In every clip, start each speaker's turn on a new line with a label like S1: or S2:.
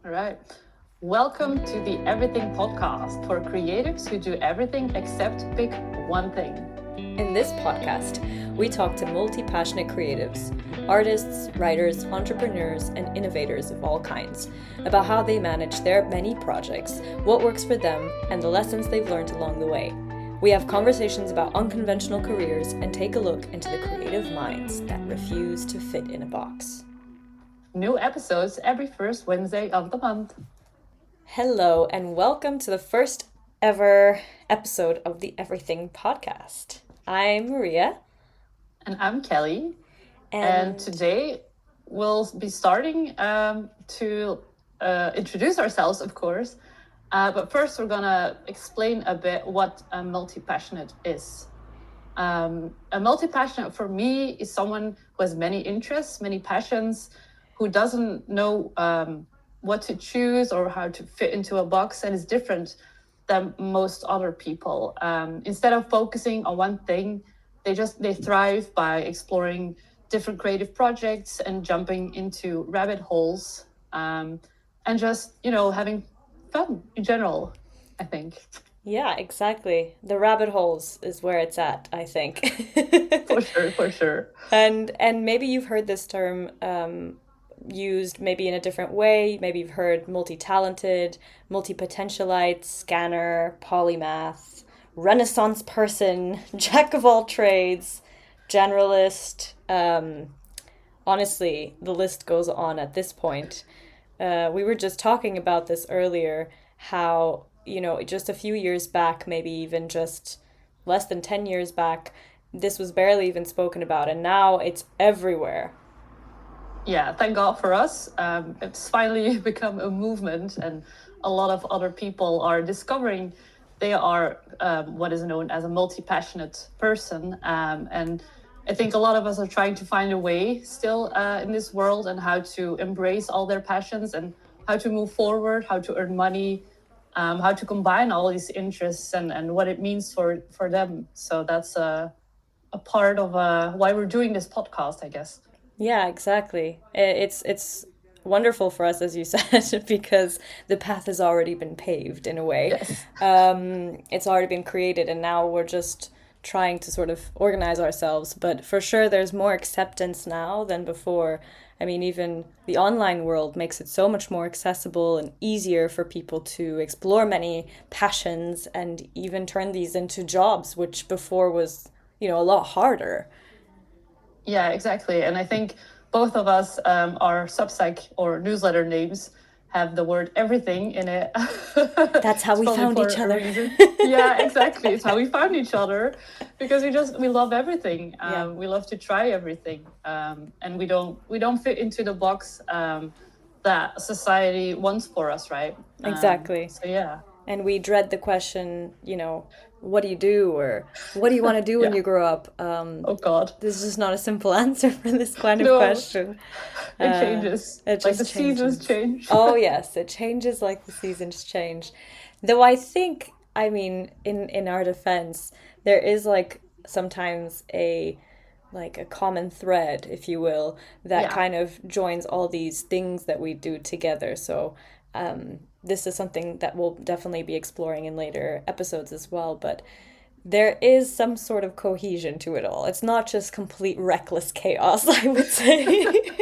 S1: All right. Welcome to the Everything podcast for creatives who do everything except pick one thing.
S2: In this podcast, we talk to multi-passionate creatives, artists, writers, entrepreneurs, and innovators of all kinds about how they manage their many projects, what works for them, and the lessons they've learned along the way. We have conversations about unconventional careers and take a look into the creative minds that refuse to fit in a box.
S1: New episodes every first Wednesday of the month.
S2: Hello, and welcome to the first ever episode of the Everything podcast. I'm Maria.
S1: And I'm Kelly. And today we'll be starting to introduce ourselves, of course. But first, we're going to explain a bit what a multi-passionate is. A multi-passionate for me is someone who has many interests, many passions, who doesn't know what to choose or how to fit into a box and is different than most other people. Instead of focusing on one thing, they thrive by exploring different creative projects and jumping into rabbit holes and just, having fun in general, I think.
S2: Yeah, exactly. The rabbit holes is where it's at, I think.
S1: For sure.
S2: And maybe you've heard this term used maybe in a different way. Maybe you've heard multi-talented, multi-potentialite, scanner, polymath, renaissance person, jack of all trades, generalist. Honestly, the list goes on at this point. We were just talking about this earlier, how, just a few years back, maybe even just less than 10 years back, this was barely even spoken about, and now it's everywhere.
S1: Yeah, thank God for us. It's finally become a movement, and a lot of other people are discovering they are what is known as a multi-passionate person. And I think a lot of us are trying to find a way still in this world and how to embrace all their passions and how to move forward, how to earn money, how to combine all these interests and what it means for them. So that's a part of why we're doing this podcast, I guess.
S2: Yeah, exactly. It's wonderful for us, as you said, because the path has already been paved in a way.
S1: Yes.
S2: It's already been created, and now we're just trying to sort of organize ourselves. But for sure, there's more acceptance now than before. I mean, even the online world makes it so much more accessible and easier for people to explore many passions and even turn these into jobs, which before was, a lot harder.
S1: Yeah, exactly. And I think both of us, our Substack or newsletter names have the word everything in it.
S2: That's how we found each other.
S1: Yeah, exactly. It's how we found each other because we love everything.
S2: Yeah.
S1: We love to try everything. And we don't fit into the box that society wants for us, right?
S2: Exactly.
S1: So yeah.
S2: And we dread the question, what do you do, or what do you want to do when you grow up?
S1: Oh God.
S2: This is not a simple answer for this kind of question.
S1: It changes.
S2: It
S1: like
S2: just
S1: the
S2: changes.
S1: Seasons change.
S2: Oh yes, it changes like the seasons change. Though I think, in our defense, there is sometimes a common thread, if you will, that kind of joins all these things that we do together. So this is something that we'll definitely be exploring in later episodes as well, but there is some sort of cohesion to it all. It's not just complete reckless chaos, I would say.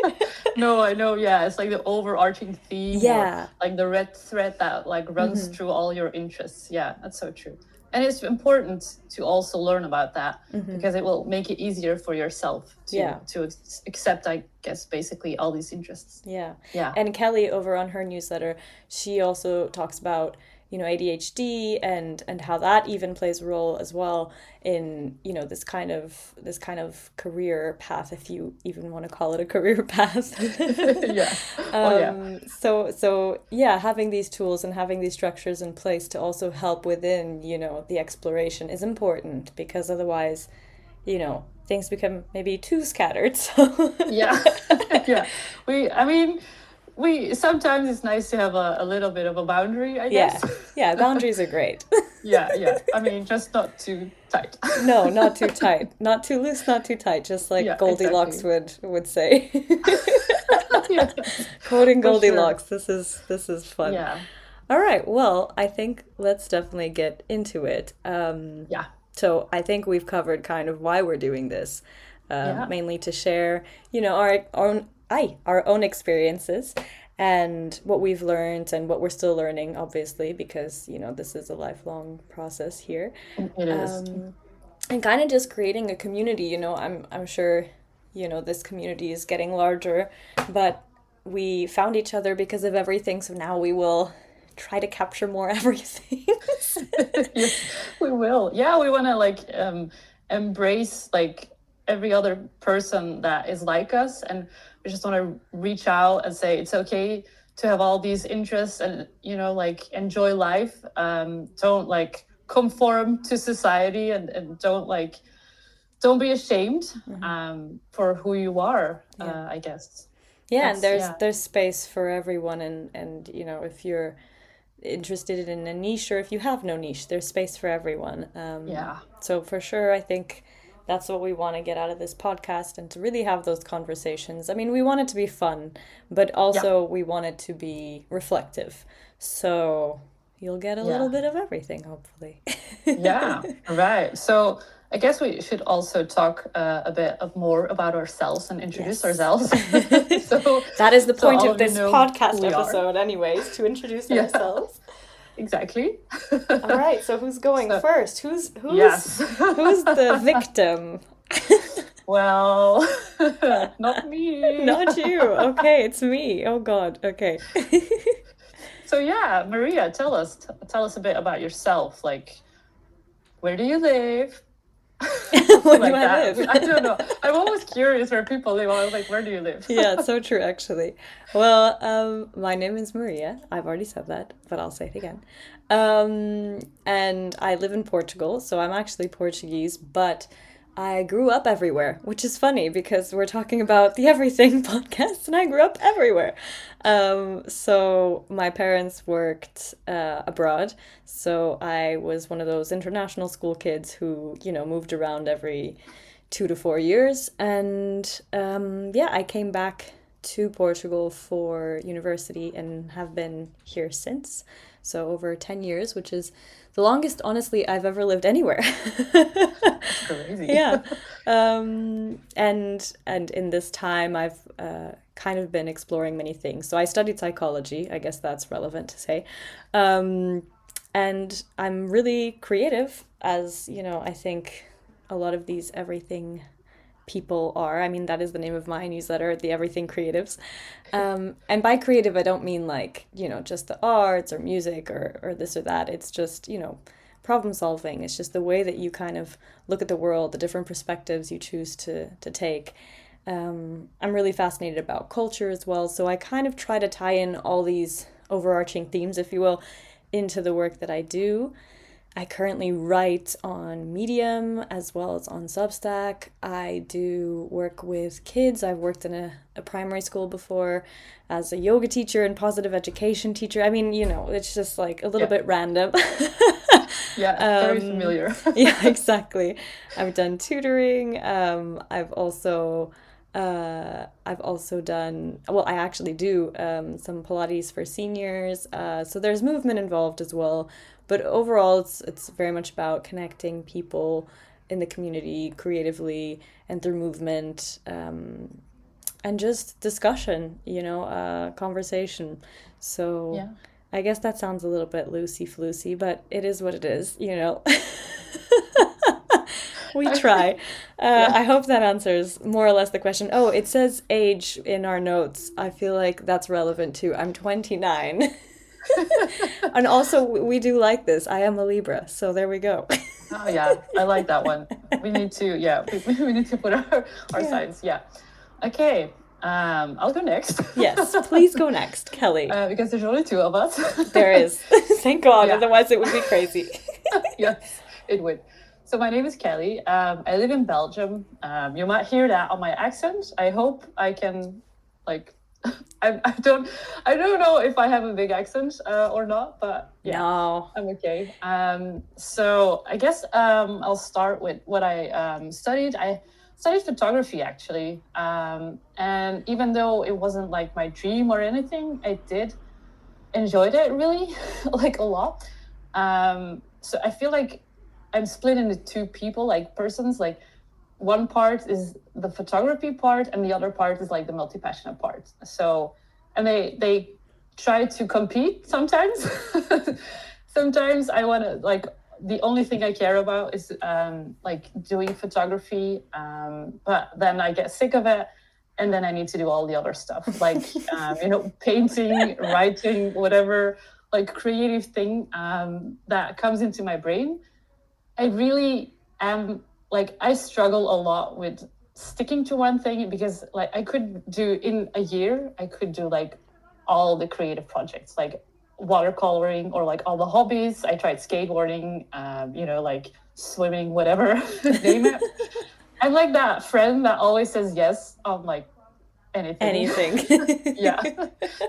S1: No, I know. Yeah, it's like the overarching theme.
S2: Yeah.
S1: Or like the red thread that runs through all your interests. Yeah, that's so true. And it's important to also learn about that because it will make it easier for yourself to accept, I guess, basically all these interests.
S2: Yeah.
S1: Yeah.
S2: And Kelly, over on her newsletter, she also talks about, ADHD and how that even plays a role as well in, this kind of career path, if you even want to call it a career path.
S1: Yeah.
S2: So having these tools and having these structures in place to also help within, the exploration is important, because otherwise, things become maybe too scattered. So
S1: yeah. Yeah. We sometimes it's nice to have a little bit of a boundary, I guess.
S2: Yeah, boundaries are great.
S1: Yeah. Just not too tight.
S2: No, not too tight. Not too loose, not too tight. Just like Goldilocks would say.
S1: Yes,
S2: Quoting
S1: for sure.
S2: Goldilocks. This is fun.
S1: Yeah,
S2: All right. Well, I think let's definitely get into it.
S1: yeah,
S2: So I think we've covered kind of why we're doing this,
S1: yeah,
S2: mainly to share, our own experiences and what we've learned and what we're still learning, obviously, because this is a lifelong process here,
S1: it is.
S2: um, and kind of just creating a community. I'm sure, this community is getting larger, but we found each other because of everything. So now we will try to capture more everything.
S1: Yes, we will. Yeah, we want to like embrace like every other person that is like us, and we just want to reach out and say it's okay to have all these interests and like enjoy life. Don't like conform to society, and don't be ashamed for who you are.
S2: Yeah.
S1: I guess
S2: Yeah, and
S1: that's
S2: there's
S1: yeah,
S2: there's space for everyone, and if you're interested in a niche or if you have no niche, there's space for everyone.
S1: yeah,
S2: So for sure, I think that's what we want to get out of this podcast and to really have those conversations. I mean, we want it to be fun, but
S1: yeah,
S2: also we want it to be reflective. So you'll get a little
S1: yeah.
S2: bit of everything, hopefully.
S1: Yeah, right. So I guess we should also talk a bit more about ourselves and introduce
S2: Yes.
S1: ourselves. so,
S2: That is the
S1: so
S2: point
S1: all
S2: of
S1: of you
S2: this
S1: know who
S2: podcast
S1: we are.
S2: episode, anyways, to introduce
S1: Yeah,
S2: ourselves.
S1: exactly.
S2: All right, so who's going
S1: So,
S2: first? Who's
S1: yes.
S2: who's the victim?
S1: Well, not me.
S2: Not you. Okay, it's me. Oh God. Okay.
S1: So yeah, Maria, tell us a bit about yourself. Like, where do you live? Something
S2: Where do
S1: like
S2: I
S1: that.
S2: live?
S1: I don't know. I'm always curious where people live. I was like, where do you live?
S2: Yeah, it's so true, actually. Well, my name is Maria. I've already said that, but I'll say it again. And I live in Portugal, so I'm actually Portuguese, but I grew up everywhere, which is funny because we're talking about the Everything podcast, and I grew up everywhere. So my parents worked abroad, so I was one of those international school kids who, moved around every 2 to 4 years. And yeah, I came back to Portugal for university and have been here since. So over 10 years, which is the longest, honestly, I've ever lived anywhere.
S1: That's crazy.
S2: Yeah. And in this time, I've kind of been exploring many things. So I studied psychology. I guess that's relevant to say. Um, and I'm really creative, as I think a lot of these everything people are. I mean, that is the name of my newsletter, the Everything Creatives. And by creative, I don't mean like, just the arts or music or this or that. It's just, problem solving. It's just the way that you kind of look at the world, the different perspectives you choose to take. I'm really fascinated about culture as well. So I kind of try to tie in all these overarching themes, if you will, into the work that I do. I currently write on Medium as well as on Substack. I do work with kids. I've worked in a primary school before as a yoga teacher and positive education teacher. I mean, it's just like a little
S1: Yeah.
S2: bit random.
S1: Yeah, very familiar.
S2: Yeah, exactly. I've done tutoring. I've also done, well, I actually do some Pilates for seniors. So there's movement involved as well. But overall, it's very much about connecting people in the community creatively and through movement, and just discussion, conversation. So
S1: Yeah.
S2: I guess that sounds a little bit loosey-floosey, but it is what it is. We try.
S1: Yeah.
S2: I hope that answers more or less the question. Oh, it says age in our notes. I feel like that's relevant too. I'm 29. And also, we do like this. I am a Libra, so there we go.
S1: Oh yeah, I like that one. We need to, yeah, we need to put our
S2: Yeah.
S1: signs. Yeah. Okay. I'll go next.
S2: Yes, please go next, Kelly.
S1: Because there's only two of us.
S2: There is. Thank God,
S1: Yeah.
S2: otherwise it would be crazy.
S1: Yes, it would. So my name is Kelly. I live in Belgium. You might hear that on my accent. I hope I can, like, I don't know if I have a big accent or not, but yeah,
S2: No.
S1: I'm okay. So I guess I'll start with what I studied. studied photography actually. And even though it wasn't like my dream or anything, I did enjoyed it really like a lot. So I feel like I'm split into two people, like persons. Like one part is the photography part, and the other part is like the multi-passionate part. So, and they try to compete sometimes. Sometimes I want to like the only thing I care about is like doing photography, but then I get sick of it, and then I need to do all the other stuff, like painting, writing, whatever, like creative thing that comes into my brain. I really am like I struggle a lot with sticking to one thing because like I could do in a year, I could do like all the creative projects, like watercoloring or like all the hobbies. I tried skateboarding, like swimming, whatever, name it. I'm like that friend that always says yes on like anything. Yeah.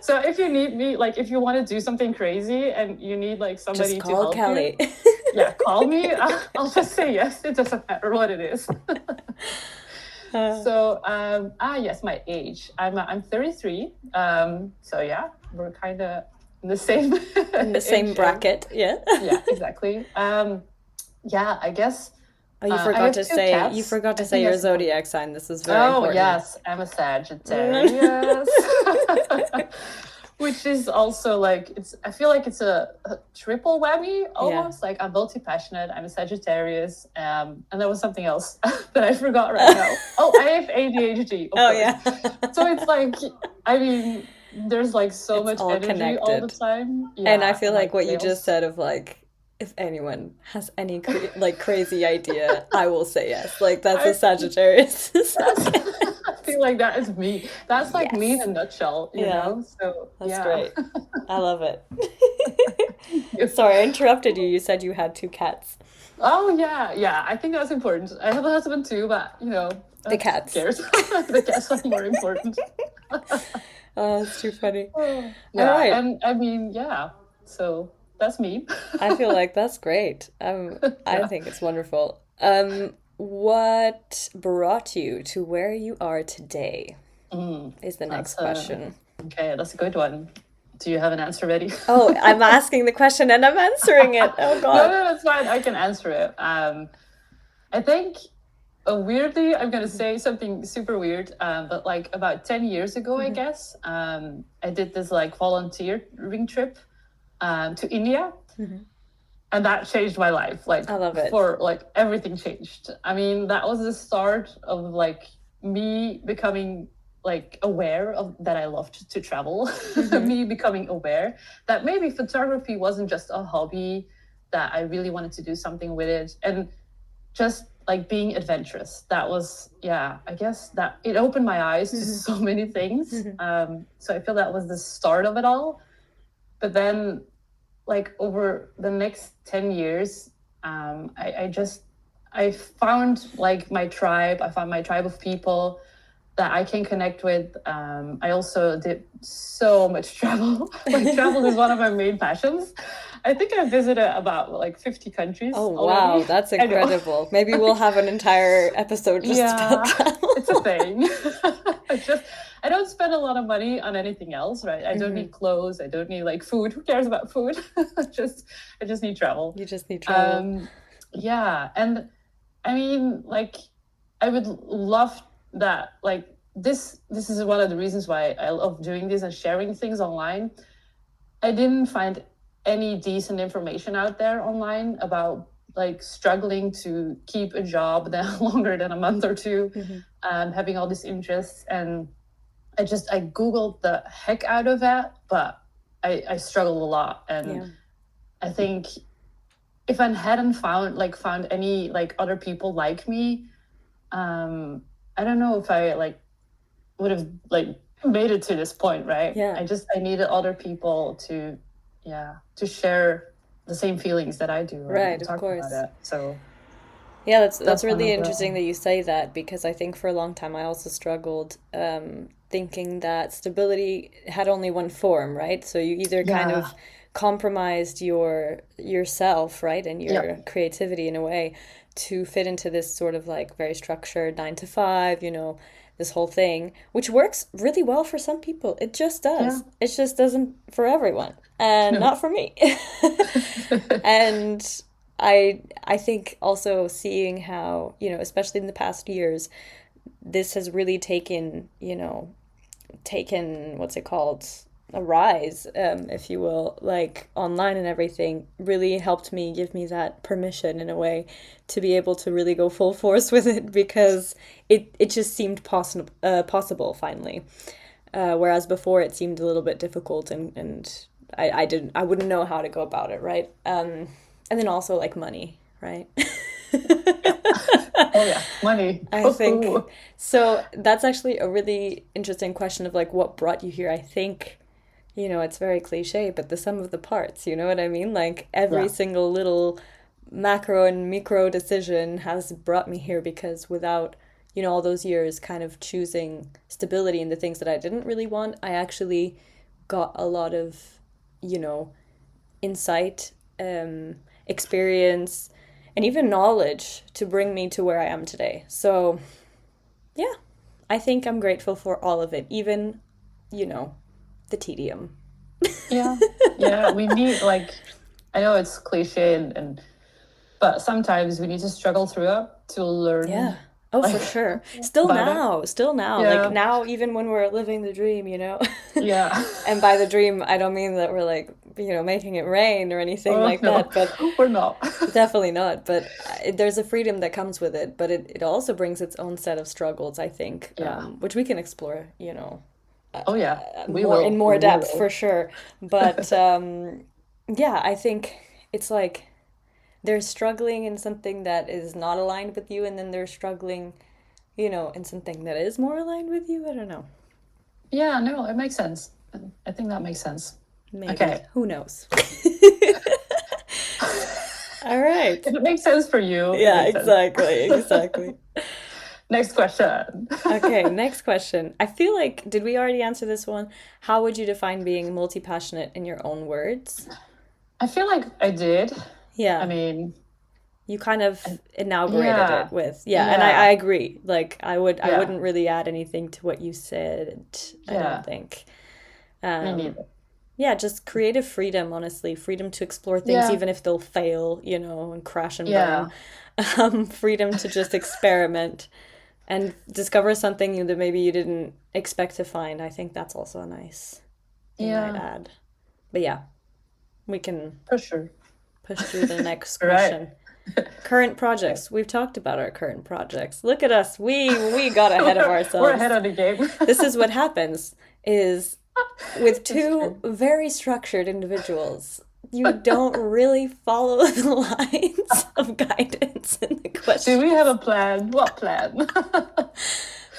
S1: So if you need me, like if you want to do something crazy and you need like somebody
S2: Just
S1: to
S2: call
S1: help
S2: Kelly.
S1: you, yeah, call me. I'll just say yes. It doesn't matter what it is. So yes, my age. I'm 33. So yeah, we're kind of in the same
S2: in the same bracket. Yeah.
S1: Yeah, exactly. Yeah, I guess.
S2: Oh, you
S1: I
S2: forgot
S1: have
S2: to
S1: two
S2: say
S1: cats.
S2: your zodiac sign. This is very
S1: Oh
S2: important.
S1: yes, I'm a Sagittarius. Which is also like I feel like it's a triple whammy almost.
S2: Yeah.
S1: Like I'm multi-passionate, I'm a Sagittarius, and there was something else that I forgot right now. Oh, I have ADHD, of course.
S2: Yeah.
S1: So it's like, I mean, there's like so
S2: It's
S1: much
S2: all
S1: energy
S2: connected
S1: all the time. Yeah,
S2: and I feel
S1: and
S2: like what you
S1: chaos.
S2: just said of like, if anyone has any like crazy idea, I will say yes. Like that's a Sagittarius.
S1: I feel like that is me. That's like me in a nutshell, you
S2: Yeah.
S1: know? So
S2: That's
S1: yeah.
S2: great. I love it. Sorry, I interrupted you. You said you had two cats.
S1: Oh yeah. I think that's important. I have a husband too, but
S2: The cats.
S1: who cares? The cats are more important.
S2: Oh, that's too funny.
S1: Yeah,
S2: All right.
S1: and I mean, yeah. So that's me.
S2: I feel like that's great. I
S1: Yeah.
S2: think it's wonderful. What brought you to where you are today? Is the next question.
S1: Okay, that's a good one. Do you have an answer ready?
S2: Oh, I'm asking the question and I'm answering it. Oh God.
S1: No, that's fine. I can answer it. I think weirdly, I'm gonna say something super weird, but like about 10 years ago, I guess, I did this like volunteering trip to India. And that changed my life. Like
S2: I love it.
S1: For like everything changed. I mean, that was the start of like me becoming like aware of that I loved to travel. Me becoming aware that maybe photography wasn't just a hobby, that I really wanted to do something with it. And just like being adventurous. That was, yeah, I guess that it opened my eyes to so many things. So I feel that was the start of it all. But then like over the next 10 years, I found like my tribe. I found my tribe of people that I can connect with. I also did so much travel. Like travel is one of my main passions. I think I visited about like 50 countries
S2: Oh
S1: already.
S2: wow, that's incredible. Maybe we'll have an entire episode just about travel.
S1: It's a thing. I don't spend a lot of money on anything else, right? I don't need clothes. I don't need like food. Who cares about food? I just need travel.
S2: You just need travel.
S1: Yeah. And I mean, like, I would love that. Like, this is one of the reasons why I love doing this and sharing things online. I didn't find any decent information out there online about like struggling to keep a job that longer than a month or two, having all these interests. And I Googled the heck out of that, but I struggled a lot. And I think if I hadn't found any like other people like me, I don't know if I like would have like made it to this point, right?
S2: Yeah.
S1: I needed other people to share the same feelings that I do.
S2: Right, of course.
S1: About it. So
S2: yeah, that's really interesting that you say that, because I think for a long time I also struggled thinking that stability had only one form, right? So you either kind of compromised yourself, right, and
S1: Yeah.
S2: your creativity in a way to fit into this sort of like very structured 9 to 5, this whole thing, which works really well for some people. It just
S1: Yeah.
S2: does. It just doesn't for everyone, and
S1: No.
S2: not for me. And I think also seeing how, especially in the past years, this has really taken what's it called, a rise, if you will, like online and everything, really helped me, give me that permission in a way to be able to really go full force with it, because it just seemed possible finally. Whereas before it seemed a little bit difficult, and I wouldn't know how to go about it, right? And then also like money, right?
S1: Yeah. Oh yeah, money.
S2: I think so. That's actually a really interesting question of like what brought you here. I think, it's very cliche, but the sum of the parts, you know what I mean? Like every
S1: Yeah.
S2: single little macro and micro decision has brought me here, because without, all those years kind of choosing stability in the things that I didn't really want, I actually got a lot of, you know, insight, experience, and even knowledge to bring me to where I am today. So, yeah, I think I'm grateful for all of it, even, you know, the tedium.
S1: Yeah. Yeah. We need like I know it's cliche and but sometimes we need to struggle through it to learn
S2: Yeah. Oh, for
S1: like
S2: sure. Still
S1: about it.
S2: now, still now. Like
S1: Yeah.
S2: now, even when we're living the dream,
S1: Yeah.
S2: And by the dream, I don't mean that we're like, making it rain or anything
S1: Oh
S2: like
S1: no,
S2: that, but
S1: we're not.
S2: definitely not. But there's a freedom that comes with it, but it also brings its own set of struggles, I think,
S1: Yeah.
S2: which we can explore,
S1: Oh yeah. We
S2: more in
S1: will.
S2: more
S1: We
S2: depth for
S1: will.
S2: sure. But yeah, I think it's like they're struggling in something that is not aligned with you, and then they're struggling, in something that is more aligned with you. I don't know.
S1: Yeah, no, it makes sense. I think that makes sense.
S2: Maybe.
S1: Okay.
S2: Who knows? All right.
S1: If it makes sense for you, it
S2: Yeah,
S1: makes sense.
S2: exactly. Exactly.
S1: Next question.
S2: Okay, next question. I feel like, did we already answer this one? How would you define being multi-passionate in your own words?
S1: I feel like I did. I
S2: Yeah.
S1: mean,
S2: You kind of inaugurated
S1: yeah,
S2: it with, yeah, and I
S1: yeah,
S2: agree. Like I
S1: yeah,
S2: wouldn't really add anything to what you said, I don't
S1: yeah.
S2: think.
S1: Me
S2: Um,
S1: neither.
S2: yeah, just creative freedom, honestly. Freedom to explore things,
S1: Yeah,
S2: even if they'll fail, and crash and burn.
S1: yeah,
S2: Freedom to just experiment and discover something that maybe you didn't expect to find. I think that's also a nice thing I'd
S1: yeah,
S2: add. But yeah, we can
S1: for sure.
S2: push through the next
S1: Right.
S2: question. Current projects. We've talked about our current projects. Look at us. We got ahead of
S1: We're ahead
S2: ourselves.
S1: of the game.
S2: This is what happens is with
S1: It's
S2: two
S1: true.
S2: very structured individuals, you don't really follow the lines of guidance in the
S1: Do we have
S2: questions.
S1: a plan? What plan?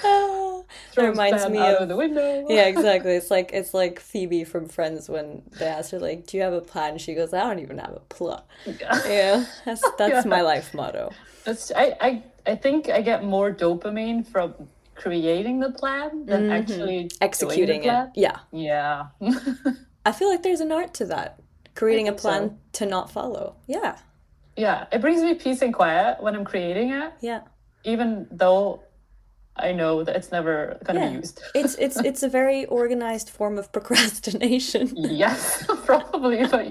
S2: Ah, that
S1: Throws
S2: reminds
S1: plan
S2: me
S1: out of
S2: of,
S1: the window.
S2: yeah, exactly. It's like Phoebe from Friends when they ask her like, "Do you have a plan?" She goes, "I don't even have a plot."
S1: Yeah.
S2: Yeah, that's my
S1: Yeah.
S2: life motto.
S1: I think I get more dopamine from creating the plan than actually doing the
S2: Executing it.
S1: plan.
S2: Yeah.
S1: Yeah.
S2: I feel like there's an art to that.
S1: I
S2: Creating a
S1: think so.
S2: plan to not follow. Yeah.
S1: Yeah, it brings me peace and quiet when I'm creating it,
S2: Yeah.
S1: even though I know that it's never going to be
S2: Yeah.
S1: used.
S2: It's a very organized form of procrastination,
S1: Yes, probably, but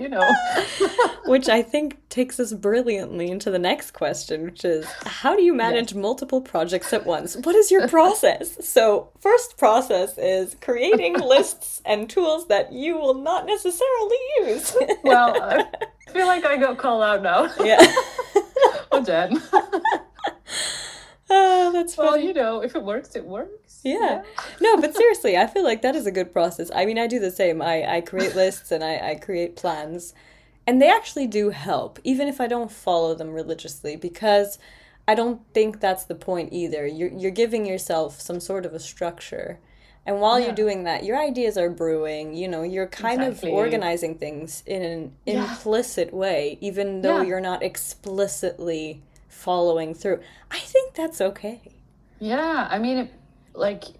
S2: which I think takes us brilliantly into the next question, which is how do you
S1: yes.
S2: manage multiple projects at once? What is your process? So, first process is creating lists and tools that you will not necessarily use.
S1: Well, I feel like I got called out now.
S2: Yeah.
S1: Oh, damn.
S2: Oh, that's
S1: Well,
S2: funny.
S1: if it works, it works.
S2: Yeah.
S1: Yeah.
S2: No, but seriously, I feel like that is a good process. I mean, I do the same. I create lists and I create plans, and they actually do help, even if I don't follow them religiously, because I don't think that's the point either. You're giving yourself some sort of a structure. And while you're
S1: Yeah,
S2: doing that, your ideas are brewing, you're kind of
S1: exactly.
S2: organizing things in an
S1: Yeah,
S2: implicit way, even though
S1: yeah,
S2: you're not explicitly following through. I think that's okay.
S1: yeah. I mean,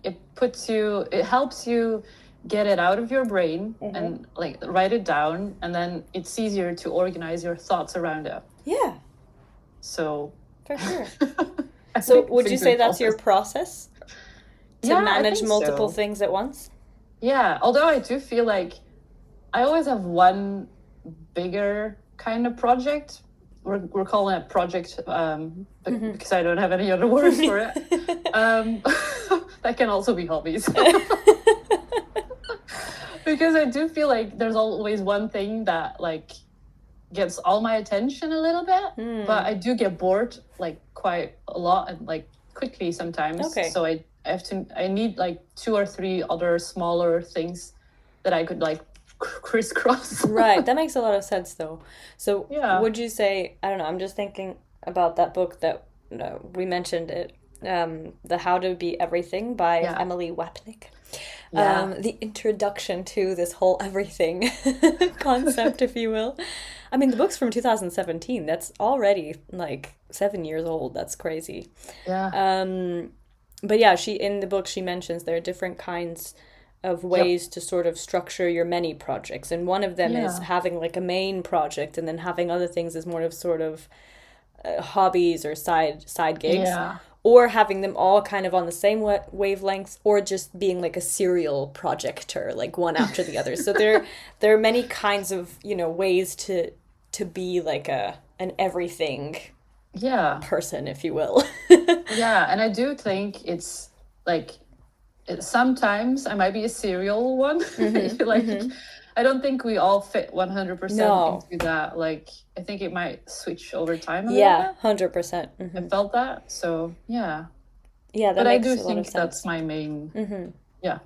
S1: it puts you, it helps you get it out of your brain
S2: Mm-hmm.
S1: and like write it down, and then it's easier to organize your thoughts around it.
S2: Yeah,
S1: So
S2: for sure.
S1: I
S2: So
S1: think it's
S2: would
S1: a
S2: you say
S1: good
S2: that's your
S1: process.
S2: process to
S1: Yeah, I
S2: manage
S1: think
S2: multiple
S1: so.
S2: things at once?
S1: Yeah, although I do feel like I always have one bigger kind of project. We're calling it project because I don't have any other words for it. Um, that can also be hobbies. Because I do feel like there's always one thing that like gets all my attention a little bit, but I do get bored like quite a lot and like quickly sometimes.
S2: Okay.
S1: So I need like two or three other smaller things that I could like crisscross.
S2: Right, that makes a lot of sense though. So
S1: Yeah.
S2: would you say, I don't know, I'm just thinking about that book that we mentioned it, The How to Be Everything by
S1: Yeah.
S2: Emily Wapnick.
S1: Yeah.
S2: The introduction to this whole everything concept, if you will. I mean, the book's from 2017. That's already like 7 years old. That's crazy.
S1: Yeah.
S2: But yeah, she in the book she mentions there are different kinds of
S1: Yep.
S2: ways to sort of structure your many projects, and one of them is
S1: Yeah.
S2: having like a main project, and then having other things as more of sort of hobbies or side gigs,
S1: Yeah.
S2: or having them all kind of on the same wavelength, or just being like a serial projector, like one after the other. So there are many kinds of ways to be like an everything
S1: Yeah.
S2: person, if you will.
S1: Yeah. And I do think it's like sometimes I might be a serial one. Like, I don't think we all fit 100%
S2: No.
S1: into that. Like, I think it might switch over time a little
S2: Yeah,
S1: bit.
S2: 100%.
S1: I felt that. So, yeah.
S2: Yeah, that
S1: But I
S2: makes
S1: do
S2: a lot of
S1: think that's
S2: sense.
S1: my main. Yeah.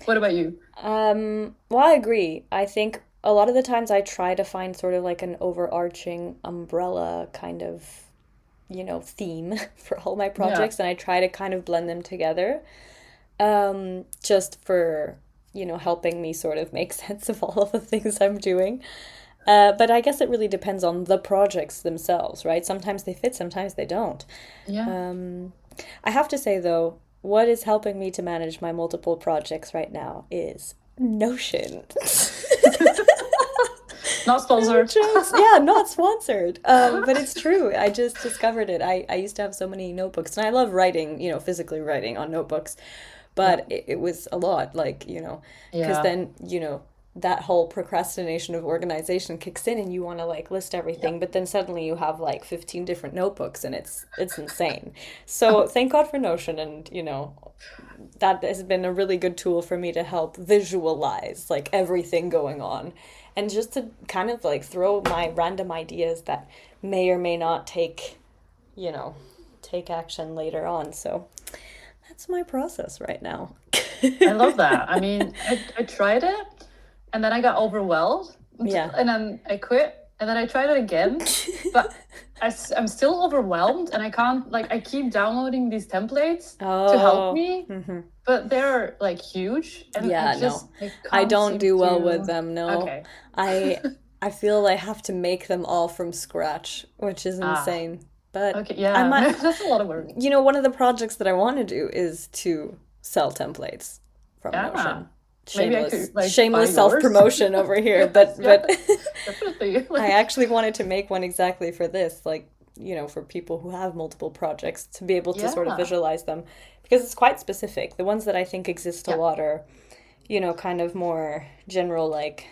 S1: What about you?
S2: Well, I agree. I think a lot of the times I try to find sort of like an overarching umbrella kind of, theme for all my
S1: Yeah.
S2: projects, and I try to kind of blend them together, just for, helping me sort of make sense of all of the things I'm doing. But I guess it really depends on the projects themselves, right? Sometimes they fit, sometimes they don't.
S1: Yeah.
S2: I have to say, though, what is helping me to manage my multiple projects right now is Notion.
S1: Not
S2: No
S1: sponsored.
S2: jokes. Yeah, not sponsored. But it's true. I just discovered it. I used to have so many notebooks, and I love writing, physically writing on notebooks.
S1: Yeah.
S2: But it was a lot, like, because
S1: Yeah.
S2: then, that whole procrastination of organization kicks in and you want to like list
S1: Yeah.
S2: everything, but then suddenly you have like 15 different notebooks and it's insane. So thank God for Notion, and that has been a really good tool for me to help visualize like everything going on, and just to kind of like throw my random ideas that may or may not you know, take action later on. So that's my process right now.
S1: I love that. I mean, I tried it and then I got overwhelmed
S2: Yeah.
S1: and then I quit and then I tried it again, but I'm still overwhelmed and I can't, like, I keep downloading these templates to help
S2: Oh,
S1: me, but they're like huge and
S2: yeah, no.
S1: I
S2: I
S1: can't
S2: don't
S1: seem
S2: do well with
S1: to.
S2: them, no.
S1: Okay.
S2: I I feel I have to make them all from scratch, which is
S1: Ah,
S2: insane. But
S1: okay.
S2: I
S1: Yeah.
S2: might,
S1: That's a lot of work.
S2: one of the projects that I want to do is to sell templates from
S1: Yeah.
S2: Notion.
S1: Maybe I
S2: Shameless,
S1: could like buy
S2: shameless
S1: yours.
S2: self-promotion over here,
S1: Yes, yeah,
S2: but
S1: definitely.
S2: I
S1: Like,
S2: actually wanted to make one exactly for this, like, for people who have multiple projects to be able to sort of
S1: yeah.
S2: visualize them, because it's quite specific. The ones that I think exist a
S1: Yeah.
S2: lot are, kind of more general, like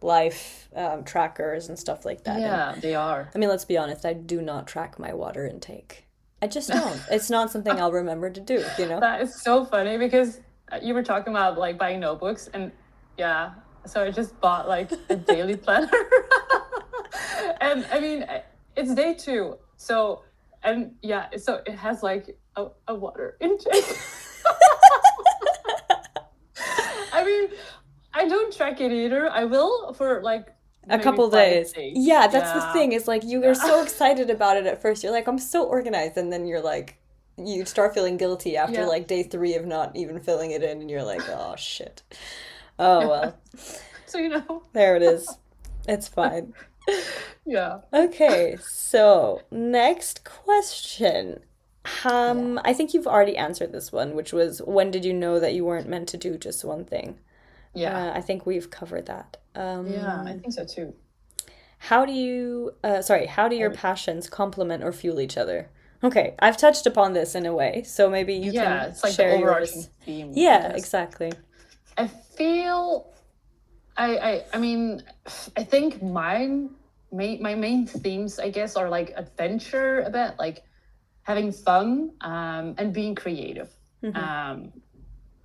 S2: life trackers and stuff like that. And
S1: Yeah, they are.
S2: I mean, let's be honest, I do not track my water intake. I just don't. It's not something I'll remember to do, you know?
S1: That is so funny because you were talking about like buying notebooks and yeah, so I just bought like a daily planner. And I mean, it's day two. So, and yeah, so it has like a water intake. I mean, I don't track it either. I will for like
S2: A
S1: maybe
S2: couple
S1: five
S2: days.
S1: days.
S2: Yeah, that's the
S1: Yeah.
S2: thing. Is like you are
S1: Yeah.
S2: so excited about it at first. You're like, I'm so organized, and then you're like, you start feeling guilty after
S1: Yeah.
S2: like day three of not even filling it in, and you're like, oh shit. Oh
S1: Yeah.
S2: well,
S1: So, you know,
S2: there it is. It's fine.
S1: yeah.
S2: Okay, so next question.
S1: Yeah.
S2: I think you've already answered this one, which was when did you know that you weren't meant to do just one thing?
S1: Yeah.
S2: I think we've covered that.
S1: Yeah, I think so too.
S2: How do your passions complement or fuel each other? Okay, I've touched upon this in a way, so maybe you
S1: Yeah,
S2: can
S1: it's like the
S2: share
S1: overarching
S2: yours.
S1: theme, I
S2: Yeah,
S1: guess.
S2: exactly.
S1: I feel I mean, I think my main themes, I guess, are like adventure a bit, like having fun, and being creative. Um,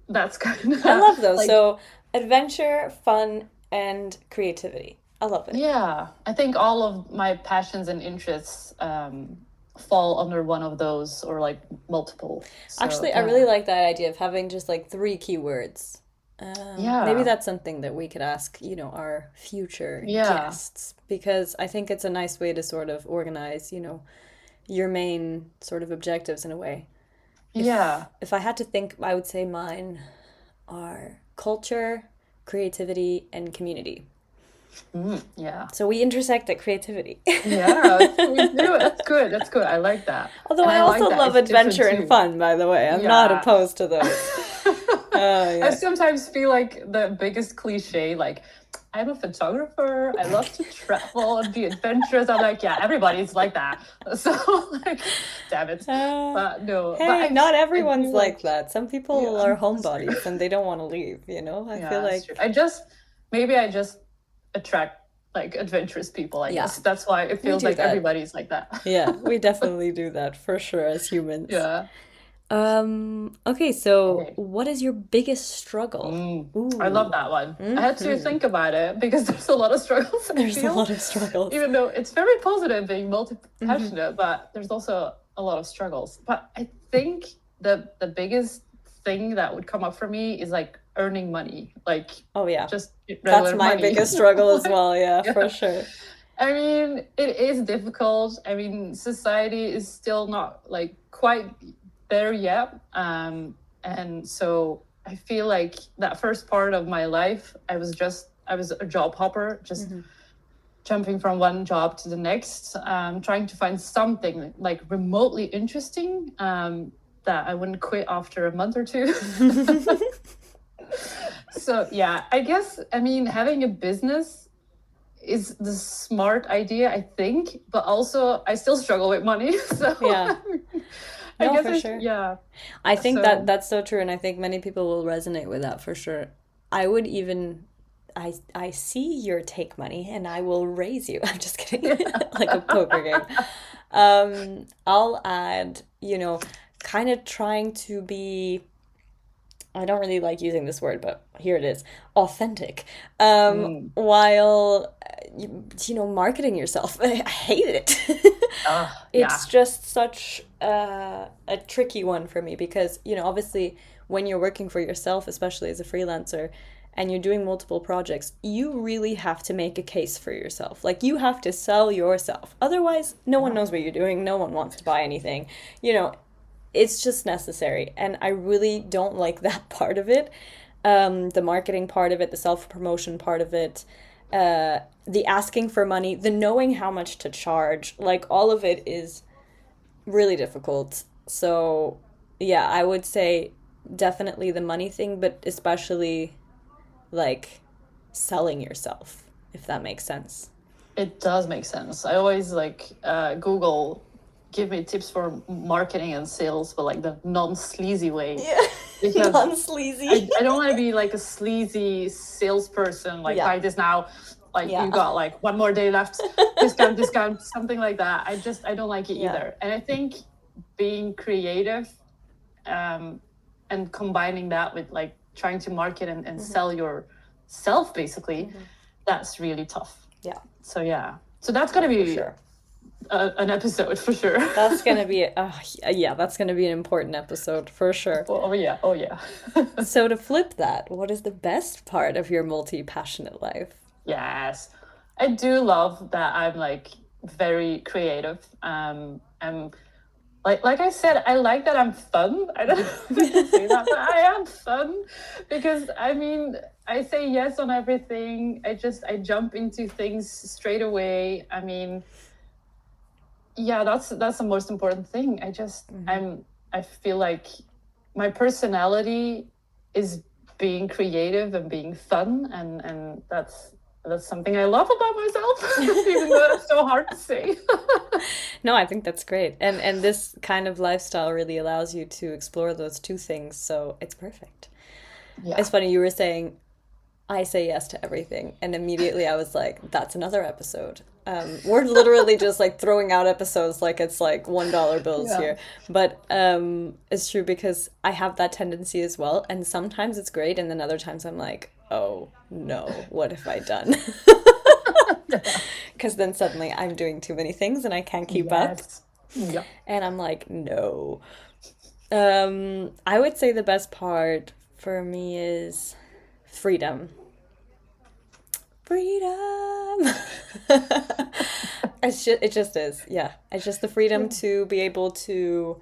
S1: that's kind
S2: I
S1: of
S2: love those.
S1: like,
S2: So, adventure, fun, and creativity. I love it.
S1: yeah, I think all of my passions and interests fall under one of those or like multiple. So
S2: Actually, I really
S1: yeah,
S2: like that idea of having just like three keywords. Maybe
S1: yeah,
S2: that's something that we could ask, our future
S1: yeah,
S2: guests, because I think it's a nice way to sort of organize, your main sort of objectives in a way. If
S1: yeah.
S2: if I had to think, I would say mine are culture, creativity, and community.
S1: Yeah.
S2: So we intersect at creativity.
S1: Yeah, we do. That's good. That's good. I like that.
S2: Although
S1: And
S2: I
S1: I like
S2: also
S1: that
S2: love
S1: it's different
S2: adventure and
S1: too.
S2: fun, by the way. I'm not
S1: Yeah.
S2: opposed to those. Oh,
S1: I
S2: yeah.
S1: sometimes feel like the biggest cliche, like, I'm a photographer. I love to travel and be adventurous. I'm like, yeah, everybody's like that. So, like, damn it. But no, but
S2: Hey, not
S1: I
S2: everyone's
S1: do like,
S2: like that. Some people
S1: yeah,
S2: are
S1: that's true.
S2: homebodies and they don't want to leave. I feel
S1: Yeah, that's true.
S2: like,
S1: Maybe I just attract like adventurous people, I
S2: yeah,
S1: guess. That's why it
S2: we
S1: feels
S2: do
S1: like
S2: that.
S1: everybody's like that.
S2: Yeah, we definitely do that for sure as humans.
S1: Yeah.
S2: Okay, so
S1: Okay.
S2: what is your biggest struggle?
S1: I love
S2: Ooh,
S1: that one. I had to think about it because there's a lot of struggles, I
S2: there's a
S1: feel.
S2: lot of struggles.
S1: Even though it's very positive being multi-passionate, but there's also a lot of struggles. But I think the biggest thing that would come up for me is like earning money, like
S2: Oh, yeah.
S1: just
S2: That's
S1: regular
S2: my
S1: money.
S2: biggest struggle as
S1: Like,
S2: well, yeah, for
S1: yeah.
S2: sure.
S1: I mean, it is difficult. I mean, society is still not like quite there yet. And so I feel like that first part of my life, I was a job hopper, just jumping from one job to the next, trying to find something like remotely interesting, that I wouldn't quit after a month or two. So yeah, I guess, I mean, having a business is the smart idea, I think, but also I still struggle with money. So
S2: Yeah.
S1: I
S2: No,
S1: guess
S2: for sure.
S1: yeah.
S2: I think that
S1: So
S2: that's so true, and I think many people will resonate with that for sure. I would even, I see your take money, and I will raise you. I'm just kidding, like a poker game. I'll add, kind of trying to be. I don't really like using this word, but here it is, authentic. While marketing yourself, I hate it.
S1: yeah.
S2: It's just such a tricky one for me because, obviously, when you're working for yourself, especially as a freelancer, and you're doing multiple projects, you really have to make a case for yourself. Like, you have to sell yourself. Otherwise, no one knows what you're doing. No one wants to buy anything. It's just necessary. And I really don't like that part of it. The marketing part of it, the self promotion part of it, the asking for money, the knowing how much to charge, like all of it is really difficult. So, yeah, I would say definitely the money thing, but especially like selling yourself, if that makes sense.
S1: It does make sense. I always like Google give me tips for marketing and sales, but like the non-sleazy way.
S2: Yeah,
S1: Because
S2: non sleazy.
S1: I don't want to be like a sleazy salesperson, like
S2: Yeah,
S1: buy this now, like you
S2: yeah,
S1: got like one more day left, discount, something like that. I don't like it
S2: yeah.
S1: either. And I think being creative, and combining that with like trying to market and sell yourself basically, that's really tough.
S2: Yeah,
S1: So yeah. So that's gonna
S2: for
S1: be
S2: sure.
S1: an episode for sure.
S2: That's gonna be, yeah, that's gonna be an important episode for sure.
S1: Oh yeah, oh yeah.
S2: So to flip that, what is the best part of your multi-passionate life?
S1: Yes, I do love that I'm like very creative. I'm like I said, I like that I'm fun. I don't know if I can say that, but I am fun because I mean I say yes on everything. I jump into things straight away. I mean, yeah, that's the most important thing. I feel like my personality is being creative and being fun, and that's something I love about myself, even though that's so hard to say.
S2: No, I think that's great. And this kind of lifestyle really allows you to explore those two things, so it's perfect. It's
S1: Yeah.
S2: funny you were saying I say yes to everything, and immediately I was like, that's another episode. We're literally just like throwing out episodes like it's like $1 bills
S1: Yeah.
S2: here. But it's true because I have that tendency as well, and sometimes it's great, and then other times I'm like, oh no, what have I done?
S1: Yeah.
S2: Because then suddenly I'm doing too many things and I can't keep up.
S1: Yes. Yeah.
S2: And I'm like, no. I would say the best part for me is freedom. Freedom. It just is. Yeah. It's just the freedom
S1: Yeah.
S2: to be able to,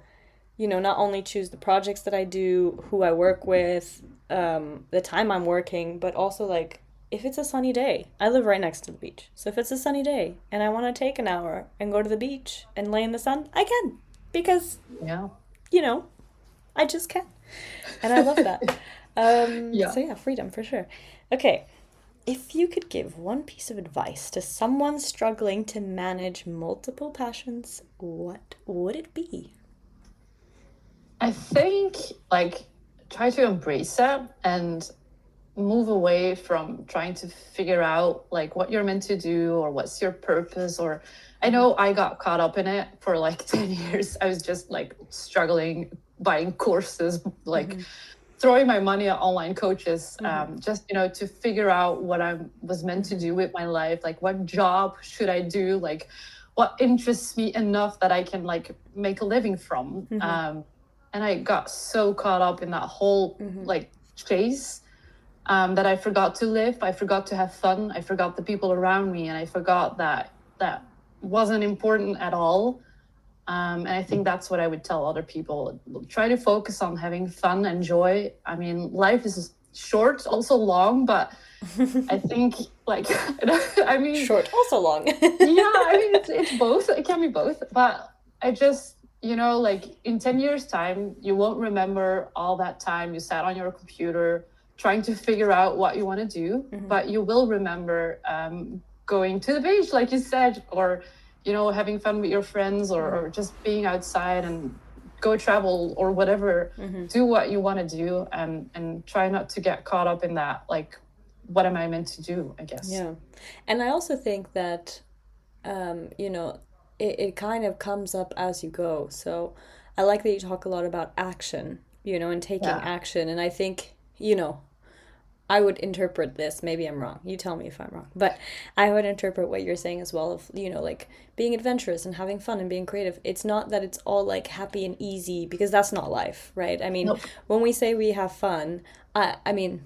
S2: not only choose the projects that I do, who I work with, the time I'm working, but also like if it's a sunny day. I live right next to the beach. So if it's a sunny day and I want to take an hour and go to the beach and lay in the sun, I can because,
S1: Yeah.
S2: you know, I just can. And I love that.
S1: Yeah.
S2: So yeah, freedom for sure. Okay. If you could give one piece of advice to someone struggling to manage multiple passions, what would it be?
S1: I think like try to embrace that and move away from trying to figure out like what you're meant to do or what's your purpose. Or I know I got caught up in it for like 10 years. I was just like struggling buying courses, like
S2: Mm-hmm.
S1: throwing my money at online coaches,
S2: Mm-hmm.
S1: just to figure out what I was meant to do with my life, like what job should I do, like what interests me enough that I can like make a living from.
S2: Mm-hmm.
S1: And I got so caught up in that whole
S2: Mm-hmm.
S1: like chase, that I forgot to live. I forgot to have fun. I forgot the people around me, and I forgot that that wasn't important at all. And I think that's what I would tell other people. Try to focus on having fun and joy. I mean, life is short, also long, but I think like I mean,
S2: Short, also long.
S1: yeah, I mean it's both. It can be both. But I just like in 10 years' time, you won't remember all that time you sat on your computer trying to figure out what you want to do,
S2: Mm-hmm.
S1: but you will remember going to the beach, like you said, or having fun with your friends, or just being outside and go travel or whatever.
S2: Mm-hmm.
S1: Do what you want to do, and try not to get caught up in that, like what am I meant to do, I guess.
S2: Yeah. And I also think that, it kind of comes up as you go. So I like that you talk a lot about action, and taking
S1: Yeah.
S2: action. And I think, I would interpret this, maybe I'm wrong. You tell me if I'm wrong. But I would interpret what you're saying as well of, like being adventurous and having fun and being creative. It's not that it's all like happy and easy because that's not life, right? I mean,
S1: Nope.
S2: when we say we have fun, I mean,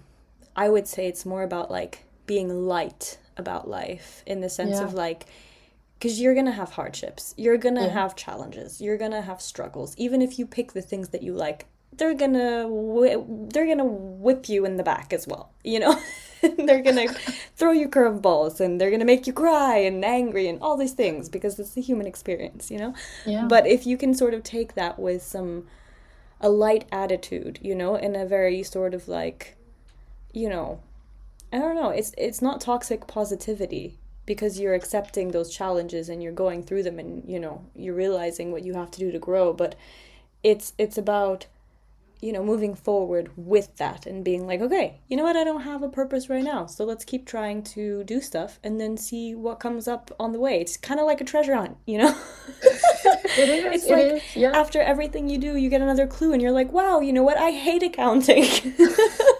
S2: I would say it's more about like being light about life in the sense
S1: Yeah.
S2: of like, because you're gonna have hardships, you're gonna
S1: Yeah.
S2: have challenges, you're gonna have struggles. Even if you pick the things that you like, they're gonna whip you in the back as well. They're gonna throw you curveballs and they're gonna make you cry and angry and all these things because it's the human experience.
S1: Yeah.
S2: But if you can sort of take that with a light attitude, in a very sort of like, you know, I don't know, it's not toxic positivity because you're accepting those challenges and you're going through them and you're realizing what you have to do to grow, but it's about moving forward with that and being like, okay, you know what, I don't have a purpose right now, so let's keep trying to do stuff and then see what comes up on the way. It's kind of like a treasure hunt.
S1: It is.
S2: It's
S1: It
S2: like
S1: is. Yeah.
S2: after everything you do, you get another clue and you're like, wow, you know what, I hate accounting.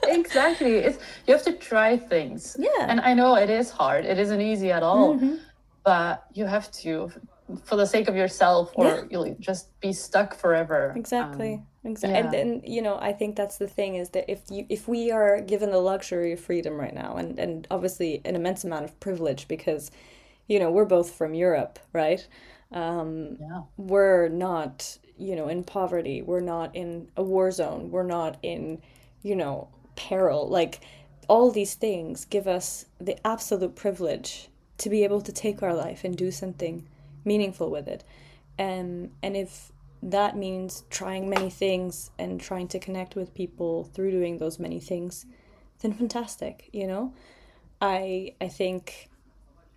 S1: Exactly. You have to try things.
S2: Yeah.
S1: And I know it is hard. It isn't easy at all.
S2: Mm-hmm.
S1: But you have to, for the sake of yourself, or
S2: Yeah.
S1: you'll just be stuck forever.
S2: Exactly. Exactly.
S1: Yeah.
S2: And I think that's the thing is that if we are given the luxury of freedom right now and obviously an immense amount of privilege because we're both from Europe, right?
S1: Yeah.
S2: We're not, in poverty. We're not in a war zone. We're not in, peril. Like all these things give us the absolute privilege to be able to take our life and do something meaningful with it. And if that means trying many things and trying to connect with people through doing those many things, then fantastic, you know? I think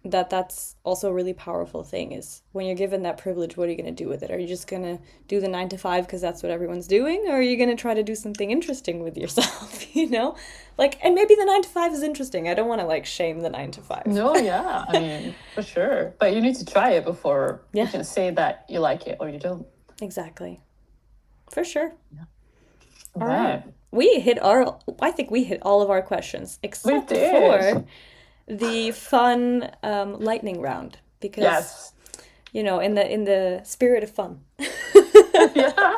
S2: that that's also a really powerful thing is when you're given that privilege, what are you going to do with it? Are you just going to do the 9 to 5 because that's what everyone's doing? Or are you going to try to do something interesting with yourself, you know? Like, and maybe the 9 to 5 is interesting. I don't want to like shame the 9 to 5.
S1: No, yeah, I mean, for sure. But you need to try it before you
S2: Yeah,
S1: can say that you like it or you don't.
S2: exactly. For sure. All right.
S1: Right.
S2: I think we hit all of our questions
S1: We
S2: except for
S1: did.
S2: the fun lightning round because
S1: Yes.
S2: in the spirit of fun.
S1: Yeah.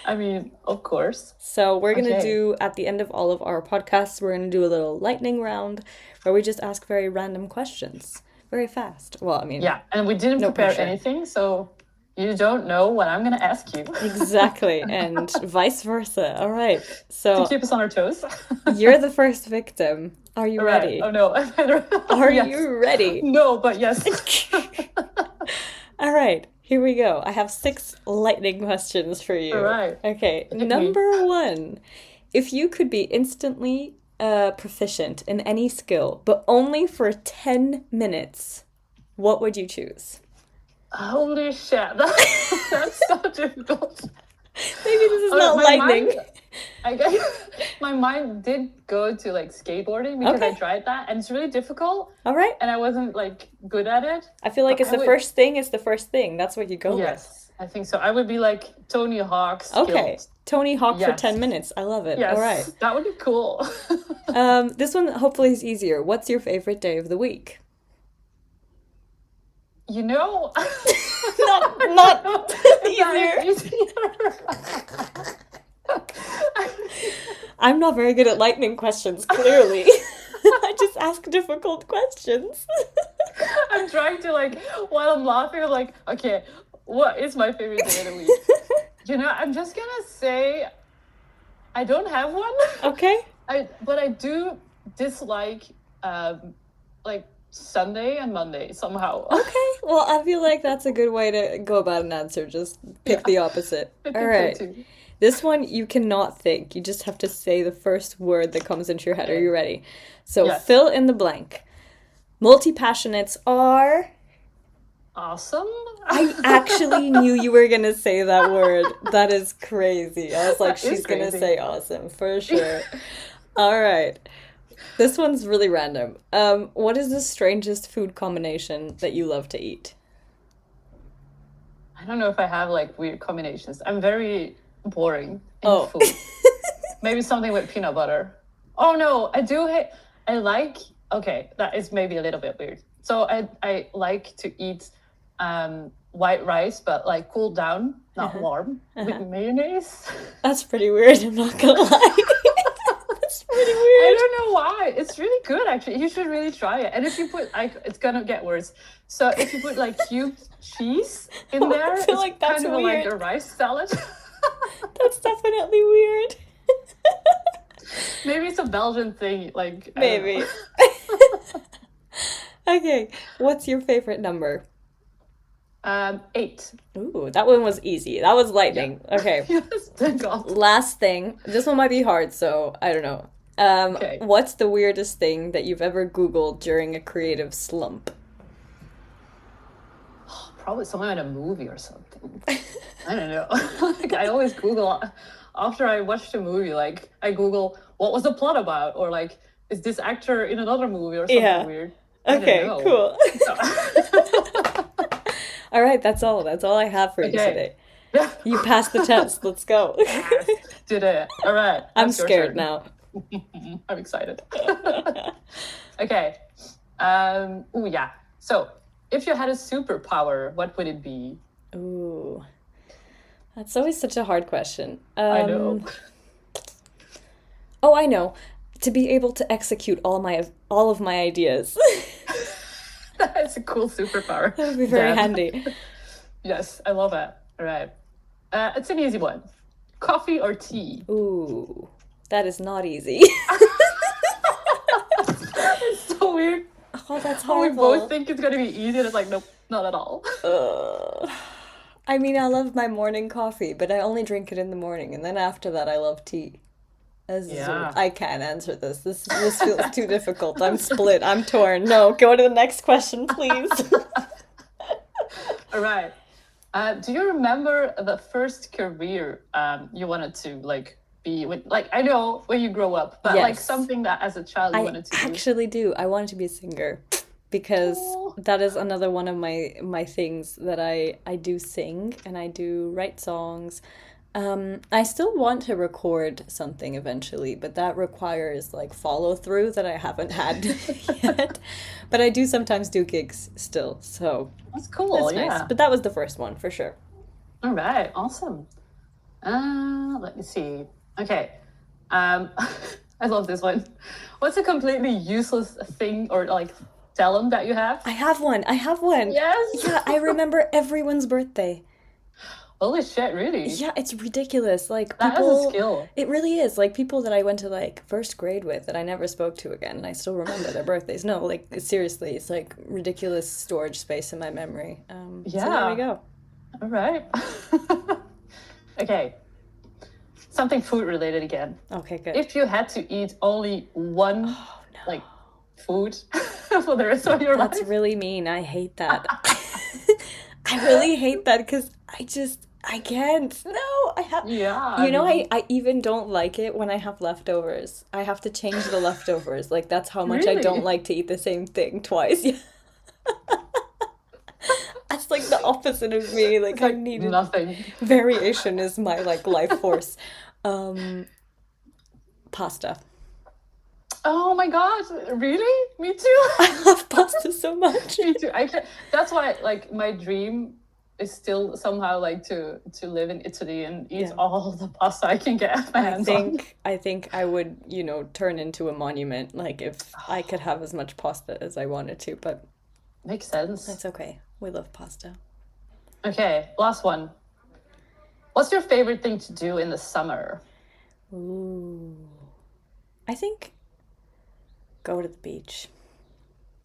S1: I mean, of course.
S2: So we're gonna
S1: Okay.
S2: do at the end of all of our podcasts, we're gonna do a little lightning round where we just ask very random questions, very fast. Well, I mean,
S1: Yeah. And we didn't
S2: no
S1: prepare
S2: pressure.
S1: anything, so you don't know what I'm gonna ask you
S2: Exactly, and vice versa. All right.
S1: to
S2: So
S1: keep us on our toes.
S2: you're the first victim. Are you
S1: All right. Oh
S2: ready?
S1: no.
S2: Are
S1: Yes.
S2: you ready?
S1: No, but yes.
S2: All right, here we go. I have 6 lightning questions for
S1: All
S2: you.
S1: right.
S2: Okay,
S1: Hit me.
S2: number one. If you could be instantly proficient in any skill, but only for 10 minutes, what would you choose?
S1: Holy shit. That's so difficult.
S2: Maybe this is not
S1: My
S2: lightning.
S1: mind, I guess, my mind did go to like skateboarding because I
S2: Okay,
S1: tried that and it's really difficult
S2: all right.
S1: and I wasn't like good at it.
S2: I feel like
S1: But
S2: it's
S1: I
S2: the
S1: would,
S2: first thing, it's the first thing. That's what you go with.
S1: yes, I think so. I would be like Tony Hawk
S2: Okay,
S1: skilled.
S2: Tony Hawk for
S1: Yes,
S2: 10 minutes. I love it. All right.
S1: yes, that would be cool.
S2: This one hopefully is easier. What's your favorite day of the week?
S1: You know,
S2: Not
S1: if that
S2: easier.
S1: is easier.
S2: I'm not very good at lightning questions, clearly. I just ask difficult questions.
S1: I'm trying to like, while I'm laughing, I'm like, okay, what is my favorite day of the week? I'm just gonna say I don't have one.
S2: Okay.
S1: But I do dislike like Sunday and Monday somehow.
S2: Okay. Well, I feel like that's a good way to go about an answer. Just
S1: Yeah,
S2: pick the opposite.
S1: I
S2: All
S1: think so
S2: right.
S1: too.
S2: This one you cannot think. You just have to say the first word that comes into your head. Are
S1: Okay.
S2: you ready? So
S1: Yes.
S2: fill in the blank. Multi-passionates are.
S1: Awesome.
S2: I actually knew you were gonna say that word. That is crazy. I was like,
S1: That is
S2: she's gonna
S1: crazy.
S2: say awesome for sure. All right. This one's really random. What is the strangest food combination that you love to eat?
S1: I don't know if I have like weird combinations. I'm very boring in
S2: Oh.
S1: food. Maybe something with peanut butter. Oh no, I do hate. I like. Okay, that is maybe a little bit weird. So I like to eat white rice, but like cooled down, not
S2: Uh-huh.
S1: warm, with
S2: Uh-huh.
S1: mayonnaise.
S2: That's pretty weird, I'm not gonna lie. That's pretty
S1: I
S2: weird.
S1: don't know why. It's really good actually. You should really try it. And if you put like, it's gonna get worse. So if you put like cubed cheese in
S2: I
S1: there,
S2: feel
S1: it's
S2: like that's
S1: kind of like
S2: weird.
S1: a rice salad.
S2: That's definitely weird.
S1: Maybe it's a Belgian thing. Like I don't
S2: Maybe.
S1: know.
S2: Okay, what's your favorite number?
S1: 8.
S2: Ooh, that one was easy. That was
S1: Yeah.
S2: lightning. Okay.
S1: Yes, thank God.
S2: Last thing. This one might be hard, so I don't know.
S1: Okay.
S2: What's the weirdest thing that you've ever Googled during a creative slump?
S1: Probably something in a movie or something. I don't know. Like I always Google after I watched a movie, like I Google what was the plot about, or like is this actor in another movie or something
S2: Yeah.
S1: weird. I don't
S2: Okay,
S1: know.
S2: cool. All right, that's all. That's all I have for you
S1: Okay.
S2: today.
S1: Yeah.
S2: You passed the test. Let's go.
S1: Yes. Did it. All right.
S2: I'm
S1: That's your
S2: scared
S1: turn.
S2: now.
S1: I'm excited. Okay. Oh yeah. So if you had a superpower, what would it be?
S2: Ooh, that's always such a hard question.
S1: I know.
S2: Oh, I know. To be able to execute all of my ideas.
S1: That's a cool superpower.
S2: That would be very
S1: Damn.
S2: handy.
S1: Yes, I love it. All right. It's an easy one. Coffee or tea?
S2: Ooh, that is not easy.
S1: It's so weird.
S2: Oh, that's
S1: How we both
S2: horrible.
S1: think it's gonna be easy, and it's like, nope, not at all.
S2: I mean, I love my morning coffee, but I only drink it in the morning, and then after that, I love tea.
S1: Yeah.
S2: I can't answer this. This feels too difficult. I'm split. I'm torn. No, go to the next question, please.
S1: All right. Do you remember the first career you wanted to like be with? Like I know when you grow up, but like
S2: Yes,
S1: something that as a child you
S2: I
S1: wanted to do.
S2: actually do. I wanted to be a singer because
S1: Oh,
S2: that is another one of my things that I do sing and I do write songs. I still want to record something eventually, but that requires like follow through that I haven't had yet. But I do sometimes do gigs still, so
S1: that's cool.
S2: that's nice.
S1: Yeah.
S2: But that was the first one for sure.
S1: All right. Awesome. Let me see. Okay. I love this one. What's a completely useless thing or like talent that you have?
S2: I have one. I have one.
S1: Yes.
S2: Yeah, I remember everyone's birthday.
S1: Holy shit, really?
S2: Yeah, it's ridiculous. Like
S1: That is a
S2: people,
S1: skill.
S2: it really is. Like people that I went to like first grade with that I never spoke to again, and I still remember their birthdays. No, like seriously, it's like ridiculous storage space in my memory. So there we
S1: Yeah.
S2: go.
S1: All right. Okay. Something food related again.
S2: Okay, good.
S1: If you had to eat only one
S2: Oh no,
S1: like food for the rest of your
S2: that's
S1: life.
S2: really mean. I hate that. I really hate that because I can't. No, I have.
S1: Yeah,
S2: You
S1: I
S2: know,
S1: mean,
S2: I even don't like it when I have leftovers. I have to change the leftovers. Like that's how much I don't
S1: really?
S2: like to eat the same thing twice. That's like the opposite of me. Like
S1: It's
S2: I
S1: like
S2: needed
S1: nothing.
S2: variation is my like life force. Um, Pasta.
S1: Oh my God, really? Me too.
S2: I love pasta so much.
S1: Me too. I can That's why like my dream is still somehow like to live in Italy and eat
S2: Yeah.
S1: all the pasta I can get my hands on.
S2: I think I would, turn into a monument, like if I could have as much pasta as I wanted to, but
S1: Makes sense.
S2: that's okay. We love pasta.
S1: Okay, last one. What's your favorite thing to do in the summer?
S2: Ooh. I think go to the beach.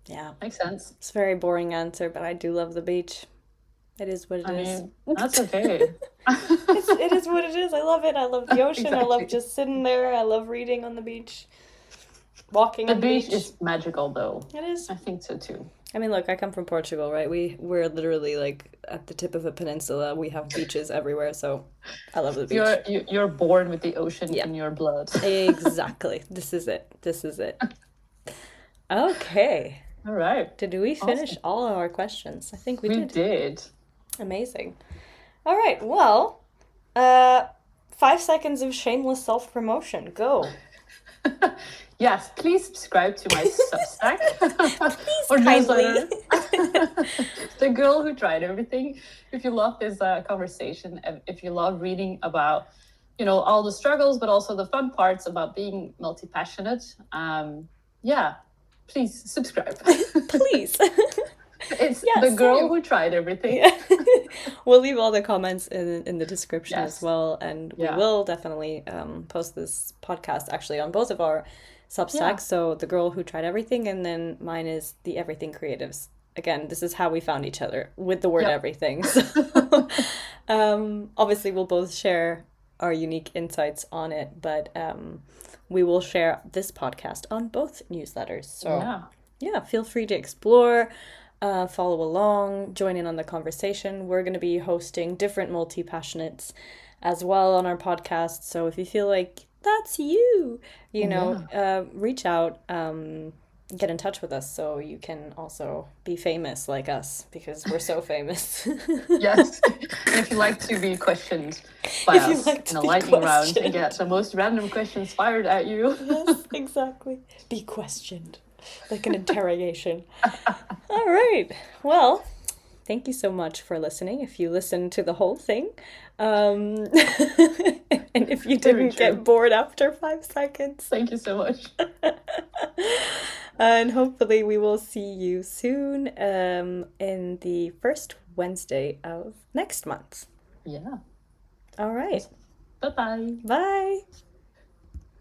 S2: Yeah.
S1: Makes sense.
S2: It's a very boring answer, but I do love the beach. It is what it
S1: I
S2: is.
S1: mean, that's okay.
S2: It is what it is. I love it. I love the ocean. I love
S1: Exactly.
S2: just sitting there. I love reading on the beach, walking
S1: The
S2: on the
S1: beach
S2: beach.
S1: is magical though.
S2: It is.
S1: I think so too.
S2: I mean, look, I come from Portugal, right? We're literally like at the tip of a peninsula. We have beaches everywhere, so I love the beach.
S1: You're born with the ocean
S2: Yeah,
S1: in your blood.
S2: exactly. This is it. This is it. Okay.
S1: All right.
S2: Did we finish
S1: Awesome.
S2: all of our questions? I think we
S1: We
S2: did.
S1: did.
S2: Amazing. All right. Well, 5 seconds of shameless self-promotion. Go.
S1: Yes, please subscribe to my Substack
S2: Please
S1: or
S2: kindly.
S1: newsletter. The Girl Who Tried Everything. If you love this conversation, and if you love reading about, all the struggles, but also the fun parts about being multi-passionate, yeah, please subscribe.
S2: Please.
S1: It's
S2: Yeah,
S1: The Girl
S2: same.
S1: Who Tried Everything.
S2: Yeah. We'll leave all the comments in the description as
S1: Yes.
S2: well, and we
S1: Yeah.
S2: will definitely post this podcast actually on both of our Substacks.
S1: Yeah.
S2: So The Girl Who Tried Everything, and then mine is The Everything Creatives. Again, this is how we found each other with the word
S1: Yep.
S2: everything. So, obviously, we'll both share our unique insights on it, but we will share this podcast on both newsletters. So
S1: Yeah.
S2: feel free to explore, follow along, join in on the conversation. We're going to be hosting different multi-passionates as well on our podcast. So if you feel like that's you, reach out, get in touch with us so you can also be famous like us because we're so famous.
S1: Yes. And if you like to be questioned by
S2: If you
S1: us
S2: like to
S1: in a
S2: be
S1: lightning round and
S2: questioned.
S1: get the most random questions fired at you.
S2: Yes, exactly. Be questioned like an interrogation. All right. Well, thank you so much for listening. If you listened to the whole thing, and if you
S1: Very
S2: didn't get
S1: true.
S2: bored after 5 seconds,
S1: Thank you so much.
S2: and hopefully we will see you soon in the first Wednesday of next month.
S1: Yeah.
S2: All right.
S1: Bye-bye.
S2: Bye.